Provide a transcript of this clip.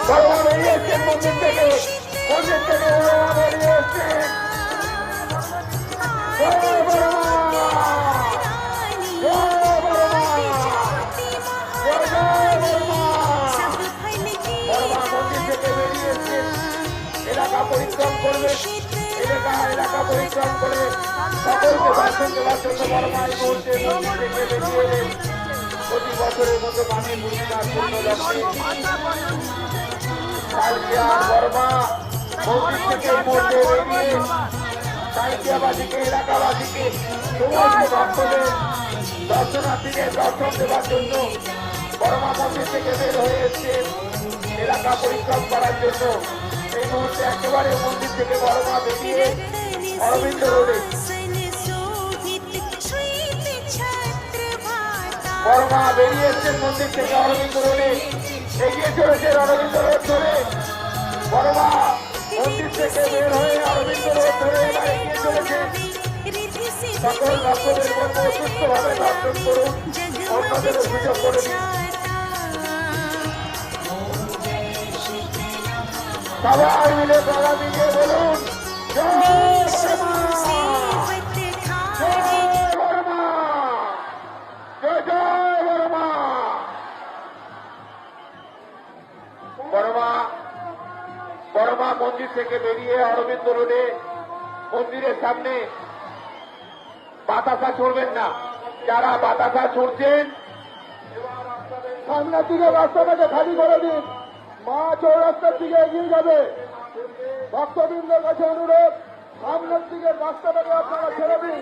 বড়মা বেরিয়ে এসছেন মন্দির থেকে বড়মা বেরিয়ে এসছেন। এলাকা পরিশ্রম করবে, এলাকা পরিশ্রম করে সকলকে দর্শন দেওয়ার জন্য বড়মা এই মুহূর্তে মন্দির থেকে বেরিয়ে এলেন। প্রতি বছরের মতো মানে পূর্ণিমার পূর্ণ লক্ষ্যে সালকিয়ার বড়মা মন্দির থেকে এই মুহূর্তে বেরিয়ে সালকিয়াবাসীকে, এলাকাবাসীকে, সমস্ত ভক্তদের, দর্শনার্থীদের দর্শন দেওয়ার জন্য বড়মা মন্দির থেকে বের হয়ে এসছে এলাকা পরিশ্রম করার জন্য। এই মুহূর্তে একেবারে মন্দির থেকে বড়মা বেরিয়ে অরবিন্দ রোডে বড়মা বেরিয়ে এসছেন মন্দির থেকে অরবিন্দ রোডে এগিয়ে চলেছেন। অরবিন্দ রোড ধরে বড়মা মন্দির থেকে বের হয়ে অরবিন্দ রোড ধরে এবার এগিয়ে চলেছে। সকল ভক্তদের বলবো সুস্থভাবে দর্শন করুন, অন্যদেরও সুযোগ করে দিন। সবাই মিলে গলা মিলিয়ে বলুন বড়মা মন্দির থেকে বেরিয়ে অরবিন্দ রোডে মন্দিরের সামনে বাতাসা ছড়বেন না। যারা বাতাসা ছড়ছেন সামনের দিকে রাস্তাটাকে খালি করে দিন, মা চৌরাস্তার দিকে এগিয়ে যাবে। ভক্তবৃন্দের কাছে অনুরোধ, সামনের দিকে রাস্তাটাকে আপনারা ছেড়ে দিন।